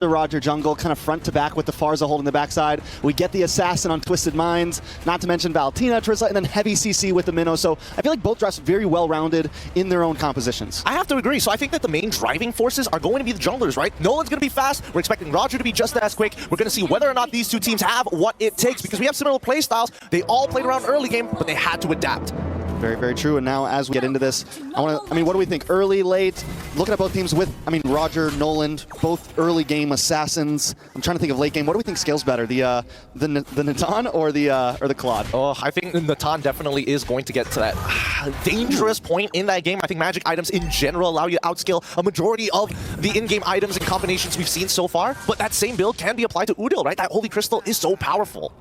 the Roger jungle, kind of front to back with the Farza holding the backside. We get the Assassin on Twisted Minds, not to mention Valentina, Trissa, and then heavy CC with the Minnow. So I feel like both drafts very well-rounded in their own compositions. I have to agree. So I think that the main driving forces are going to be the junglers, right? Nolan's going to be fast. We're expecting Roger to be just as quick. We're going to see whether or not these two teams have what it takes, because we have similar play styles. They all played around early game, but they had to adapt. Very, very true. And now as we get into this, what do we think? Early, late? Looking at both teams with, Roger, Nolan, both early game assassins. I'm trying to think of late game. What do we think scales better? The Natan or the Claude? Oh, I think Natan definitely is going to get to that dangerous point in that game. I think magic items in general allow you to outscale a majority of the in-game items and combinations we've seen so far. But that same build can be applied to Udil, right? That Holy Crystal is so powerful.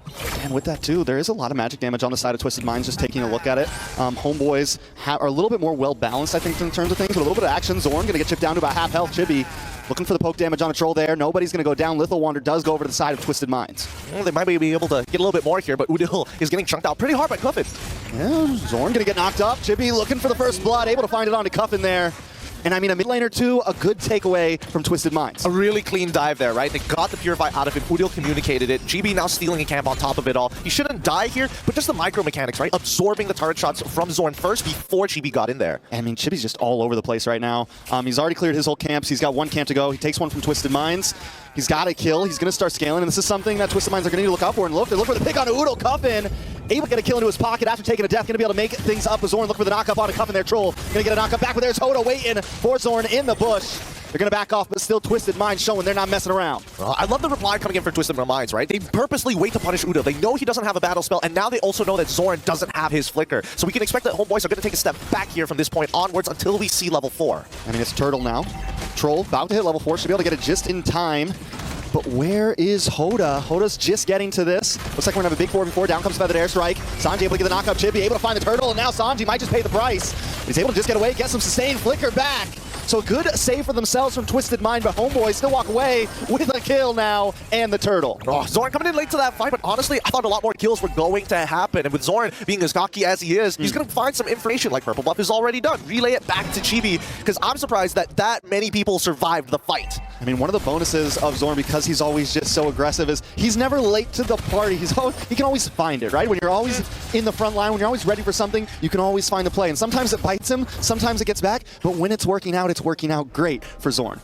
And with that too, there is a lot of magic damage on the side of Twisted Minds, just taking a look at it. HomeBois are a little bit more well-balanced, I think, in terms of things, with a little bit of action. Zorn going to get chipped down to about half health. Chibi looking for the poke damage on a troll there. Nobody's going to go down. Lethal Wander does go over to the side of Twisted Minds. Well, they might be able to get a little bit more here, but Udil is getting chunked out pretty hard by Cuffin. Yeah, Zorn going to get knocked up. Chibi looking for the first blood, able to find it onto Cuffin there. And a mid laner too, a good takeaway from Twisted Minds. A really clean dive there, right? They got the Purify out of him. Udil communicated it. GB now stealing a camp on top of it all. He shouldn't die here, but just the micro mechanics, right? Absorbing the turret shots from Zorn first before GB got in there. Chibi's just all over the place right now. He's already cleared his whole camps. He's got one camp to go. He takes one from Twisted Minds. He's got a kill. He's going to start scaling, and this is something that Twisted Minds are going to need to look out for and look. They look for the pick on Udil. Cuffin able to get a kill into his pocket after taking a death. Going to be able to make things up with Zorn. Look for the knock-up on a Cuffin there. Troll going to get a knock-up back, but there's Hoda waiting for Zorn in the bush. They're going to back off, but still Twisted Minds showing they're not messing around. I love the reply coming in for Twisted Minds, right? They purposely wait to punish Udil. They know he doesn't have a battle spell, and now they also know that Zorn doesn't have his flicker. So we can expect that HomeBois are going to take a step back here from this point onwards until we see level 4. It's Turtle now. Troll about to hit level 4. Should be able to get it just in time. But where is Hoda? Hoda's just getting to this. Looks like we're going to have a big 4v4. Down comes Feathered Airstrike. Sanji able to get the knockup. Chibi able to find the turtle. And now Sanji might just pay the price. He's able to just get away, get some sustained flicker back. So a good save for themselves from Twisted Mind, but HomeBois still walk away with a kill now and the turtle. Oh, Zorn coming in late to that fight, but honestly, I thought a lot more kills were going to happen. And with Zorn being as cocky as he is, he's going to find some information like Purple Buff is already done. Relay it back to Chibi, because I'm surprised that many people survived the fight. One of the bonuses of Zorn, because he's always just so aggressive, is he's never late to the party. He can always find it, right? When you're always in the front line, when you're always ready for something, you can always find the play. And sometimes it bites him, sometimes it gets back, but when it's working out great for Zorn.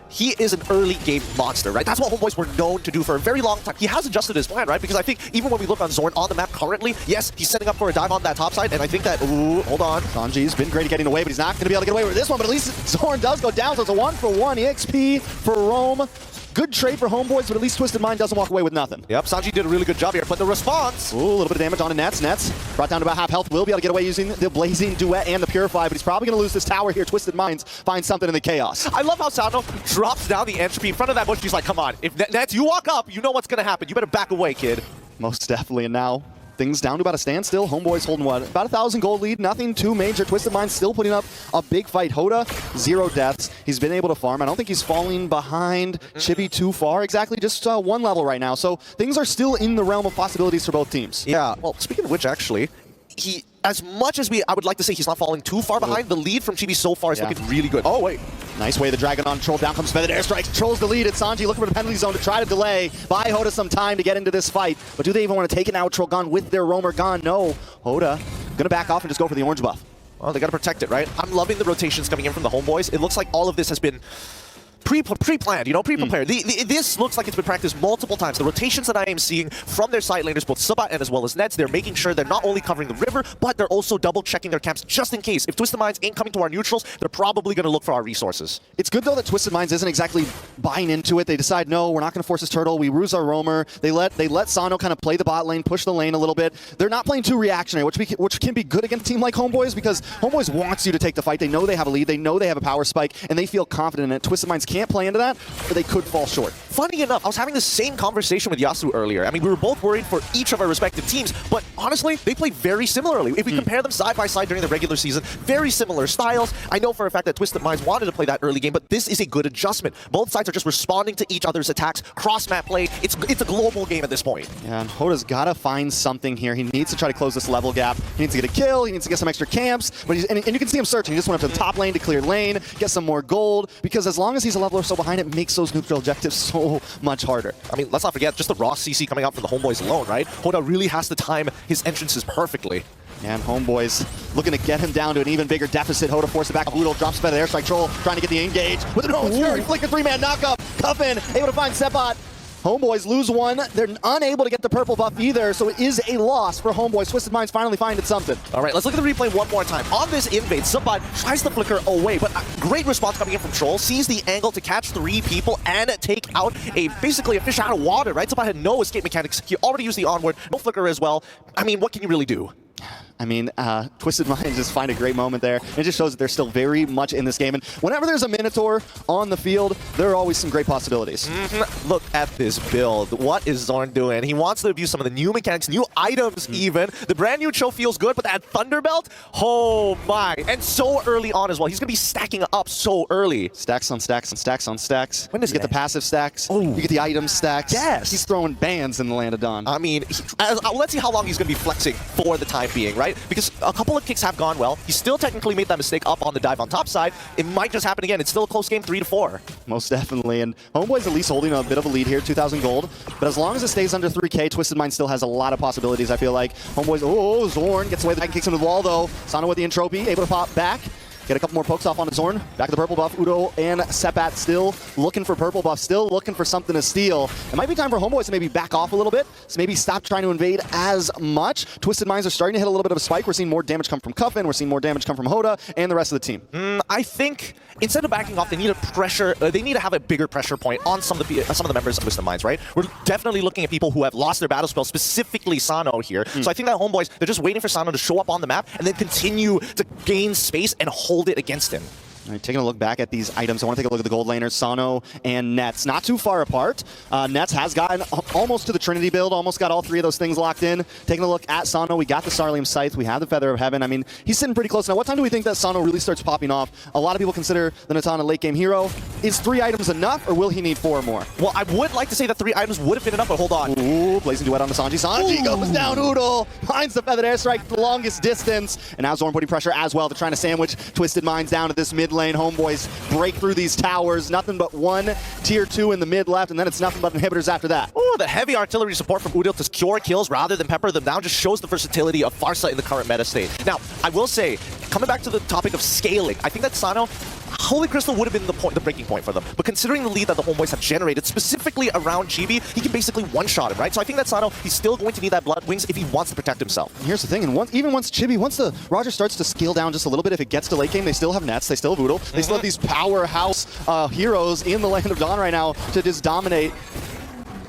He is an early game monster, right? That's what HomeBois were known to do for a very long time. He has adjusted his plan, right? Because I think even when we look on Zorn on the map currently, yes, he's setting up for a dive on that top side, and I think that, ooh, hold on. Sanji's been great at getting away, but he's not going to be able to get away with this one, but at least Zorn does go down, so it's a 1-for-1 EXP for Rome. Good trade for HomeBois, but at least Twisted Mind doesn't walk away with nothing. Yep, Sanji did a really good job here, but the response... Ooh, a little bit of damage on Nets. Nets brought down to about half health. Will be able to get away using the Blazing Duet and the Purify, but he's probably going to lose this tower here. Twisted Minds find something in the chaos. I love how Sando drops down the entropy in front of that bush. He's like, come on, if Nets, you walk up, you know what's going to happen. You better back away, kid. Most definitely, and now things down to about a standstill. HomeBois holding what? About 1,000 gold lead. Nothing too major. Twisted Mind still putting up a big fight. Hoda, 0 deaths. He's been able to farm. I don't think he's falling behind Chibi too far exactly. Just 1 level right now. So things are still in the realm of possibilities for both teams. Yeah. Well, speaking of which, actually, as much as I would like to say he's not falling too far behind, the lead from Chibi so far is looking really good. Oh, wait. Nice way the Dragon on Troll. Down comes Feathered Airstrike. Trolls the lead. It's Sanji looking for the penalty zone to try to delay. Buy Hoda some time to get into this fight. But do they even want to take it now? Troll gone with their roamer gone. No. Hoda going to back off and just go for the orange buff. Well, they got to protect it, right? I'm loving the rotations coming in from the HomeBois. It looks like all of this has been pre-planned, pre-prepared. This looks like it's been practiced multiple times. The rotations that I am seeing from their side laners, both Subat and as well as Nets, they're making sure they're not only covering the river, but they're also double-checking their camps just in case. If Twisted Minds ain't coming to our neutrals, they're probably going to look for our resources. It's good, though, that Twisted Minds isn't exactly buying into it. They decide, no, we're not going to force this turtle. We ruse our roamer. They let Sano kind of play the bot lane, push the lane a little bit. They're not playing too reactionary, which can be good against a team like HomeBois, because HomeBois wants you to take the fight. They know they have a lead. They know they have a power spike, and they feel confident in it. Twisted Minds can't play into that, but they could fall short. funny enough, I was having the same conversation with Yasu earlier. I mean, we were both worried for each of our respective teams, but honestly, they play very similarly. If we compare them side by side during the regular season, very similar styles. I know for a fact that Twisted Minds wanted to play that early game, but this is a good adjustment. Both sides are just responding to each other's attacks, cross-map play. It's a global game at this point. Yeah, and Hoda's got to find something here. He needs to try to close this level gap. He needs to get a kill. He needs to get some extra camps. But and you can see him searching. He just went up to the top lane to clear lane, get some more gold, because as long as he's a level or so behind, it makes those neutral objectives so much harder. I mean, let's not forget, just the raw CC coming out from the HomeBois alone, right? Hoda really has to time his entrances perfectly. And HomeBois looking to get him down to an even bigger deficit. Hoda forced it back. Oodle drops by the airstrike. Troll trying to get the engage with an Fury. Flicker 3-man knockup. Cuffin able to find Sepot. HomeBois lose one. They're unable to get the purple buff either, so it is a loss for HomeBois. Twisted Minds finally finding something. All right, let's look at the replay one more time. On this invade, Sabot tries to flicker away, but a great response coming in from Troll. Sees the angle to catch 3 people and take out basically a fish out of water, right? Sabot had no escape mechanics. He already used the onward, no flicker as well. I mean, what can you really do? I mean, Twisted Minds just find a great moment there. It just shows that they're still very much in this game. And whenever there's a Minotaur on the field, there are always some great possibilities. Look at this build. What is Zorn doing? He wants to abuse some of the new mechanics, new items even. The brand new Cho feels good, but that Thunderbelt, oh my. And so early on as well. He's going to be stacking up so early. Stacks on stacks on stacks on stacks. When does you get the passive stacks? Oh. You get the item stacks. Yes. He's throwing bands in the Land of Dawn. I mean, let's see how long he's going to be flexing for the time being, right? Because a couple of kicks have gone well. He still technically made that mistake up on the dive on top side. It might just happen again. It's still a close game, 3-4. Most definitely. And HomeBois at least holding a bit of a lead here, 2,000 gold. But as long as it stays under 3K, Twisted Mind still has a lot of possibilities, I feel like. HomeBois, oh, Zorn gets away, the back kicks him to the wall though. Sano with the entropy, able to pop back. Get a couple more pokes off onto Zorn. Back to the purple buff. Udo and Sepat still looking for purple buff, still looking for something to steal. It might be time for HomeBois to maybe back off a little bit, so maybe stop trying to invade as much. Twisted Minds are starting to hit a little bit of a spike. We're seeing more damage come from Cuffin. We're seeing more damage come from Hoda and the rest of the team. I think instead of backing off, they need to pressure. They need to have a bigger pressure point on some of the members of Twisted Minds, right? We're definitely looking at people who have lost their battle spell, specifically Sano here. So I think that HomeBois, they're just waiting for Sano to show up on the map and then continue to gain space and hold it against him. All right, taking a look back at these items, I want to take a look at the gold laners, Sano and Nets. Not too far apart. Nets has gotten almost to the Trinity build, almost got all 3 of those things locked in. Taking a look at Sano, we got the Sarlium Scythe, we have the Feather of Heaven. I mean, he's sitting pretty close now. What time do we think that Sano really starts popping off? A lot of people consider the Natan a late game hero. Is 3 items enough, or will he need 4 more? Well, I would like to say that 3 items would have been enough, but hold on. Ooh, Blazing Duet on the Sanji. Sanji goes down, Oodle finds the Feathered Airstrike the longest distance. And now Zorn putting pressure as well. They're trying to sandwich Twisted Minds down to this mid lane. HomeBois break through these towers. Nothing but 1 tier 2 in the mid left, and then it's nothing but inhibitors after that. Ooh, the heavy artillery support from Udil to secure kills rather than pepper them down just shows the versatility of Farsa in the current meta state. Now, I will say, coming back to the topic of scaling, I think that Sano, Holy Crystal would have been the breaking point for them. But considering the lead that the HomeBois have generated, specifically around Chibi, he can basically one-shot him, right? So I think that Sano, he's still going to need that Blood Wings if he wants to protect himself. And here's the thing, and even once the Roger starts to scale down just a little bit, if it gets to late game, they still have Nets, they still have Oodle, they still have these powerhouse heroes in the Land of Dawn right now to just dominate.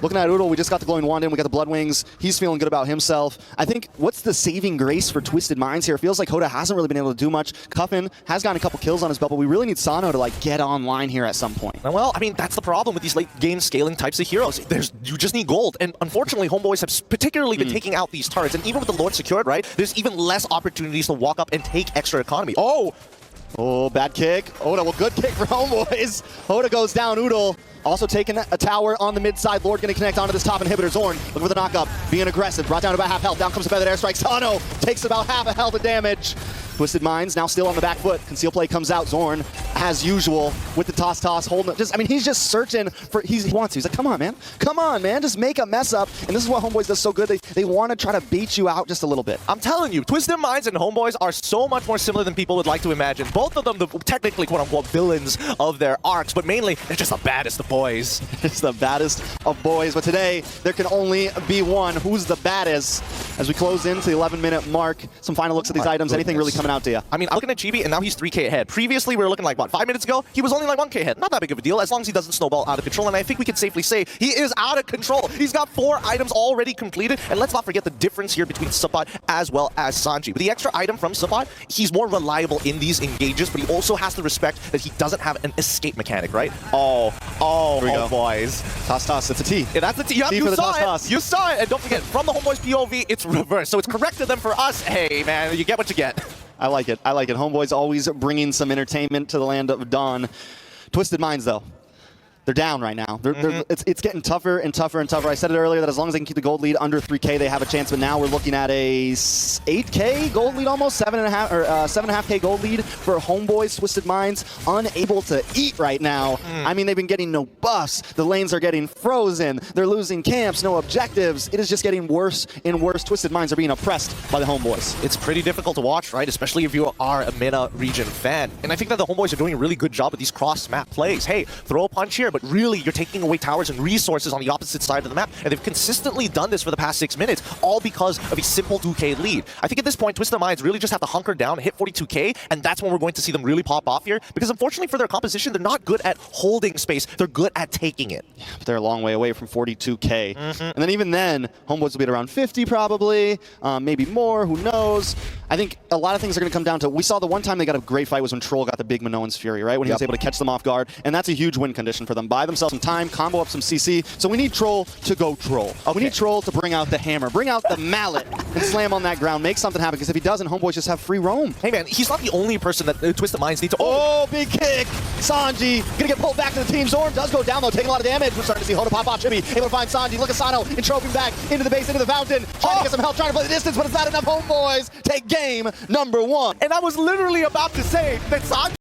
Looking at Oodle, we just got the Glowing Wand in, we got the Blood Wings. He's feeling good about himself. I think, what's the saving grace for Twisted Minds here? It feels like Hoda hasn't really been able to do much. Cuffin has gotten a couple kills on his belt, but we really need Sano to like get online here at some point. Well, I mean, that's the problem with these late game scaling types of heroes. You just need gold. And unfortunately, HomeBois have particularly been taking out these turrets. And even with the Lord secured, right, there's even less opportunities to walk up and take extra economy. Oh, bad kick. Hoda, well, good kick for HomeBois. Hoda goes down, Oodle. Also taking a tower on the mid side. Lord going to connect onto this top inhibitor. Zorn looking for the knockup. Being aggressive. Brought down to about half health. Down comes the Feathered Airstrike. Sano takes about half a health of damage. Twisted Minds now still on the back foot. Conceal play comes out. Zorn, as usual, with the toss, holding it. I mean, he's just searching for, he wants to. He's like, come on, man. Come on, man. Just make a mess up. And this is what HomeBois does so good. They want to try to bait you out just a little bit. I'm telling you, Twisted Minds and HomeBois are so much more similar than people would like to imagine. Both of them, the technically quote-unquote villains of their arcs, but mainly, they're just the baddest of boys. It's the baddest of boys. But today, there can only be one. Who's the baddest? As we close into the 11-minute mark, some final looks at these items. Anything really coming out to you? I mean, I'm looking at GB, and now he's 3K ahead. Previously, we were looking like, what, 5 minutes ago? He was only like 1K ahead. Not that big of a deal, as long as he doesn't snowball out of control. And I think we can safely say he is out of control. He's got 4 items already completed. And let's not forget the difference here between Subot as well as Sanji. With the extra item from Subot, he's more reliable in these engages, but he also has to respect that he doesn't have an escape mechanic, right? Oh, boys. Toss, it's a T. Yeah, that's a T. Yep, T you for the saw toss. it. You saw it. And don't forget, from the HomeBois POV, it's reversed. So it's corrected them for us. Hey, man, you get what you get. I like it. HomeBois always bringing some entertainment to the land of Dawn. Twisted Minds, though. They're down right now. It's getting tougher and tougher and tougher. I said it earlier that as long as they can keep the gold lead under 3K, they have a chance. But now we're looking at a 8K gold lead almost, 7.5 or 7.5K gold lead for HomeBois. Twisted Minds unable to eat right now. I mean, they've been getting no buffs. The lanes are getting frozen. They're losing camps, no objectives. It is just getting worse and worse. Twisted Minds are being oppressed by the HomeBois. It's pretty difficult to watch, right? Especially if you are a MENA region fan. And I think that the HomeBois are doing a really good job with these cross-map plays. Hey, throw a punch here, but really you're taking away towers and resources on the opposite side of the map. And they've consistently done this for the past 6 minutes, all because of a simple 2K lead. I think at this point, Twisted Minds really just have to hunker down, hit 42K, and that's when we're going to see them really pop off here. Because unfortunately for their composition, they're not good at holding space. They're good at taking it. Yeah, but they're a long way away from 42K. And then even then, HomeBois will be at around 50 probably, maybe more, who knows. I think a lot of things are going to come down to, we saw the one time they got a great fight was when Troll got the big Minoan's Fury, right? When he was able to catch them off guard, and that's a huge win condition for them. Buy themselves some time, combo up some CC. So we need Troll to go Troll. Okay. We need Troll to bring out the hammer, bring out the mallet, and slam on that ground, make something happen, because if he doesn't, HomeBois just have free roam. Hey man, he's not the only person that Twisted Minds need to... Oh, big kick! Sanji gonna get pulled back to the team. Zorn does go down though, taking a lot of damage. We're starting to see Hoda pop off. Chibi able to find Sanji. Look at Sano and Troping back into the base, into the fountain. Trying to get some help, trying to play the distance, but it's not enough. HomeBois take game number 1. And I was literally about to say that Sanji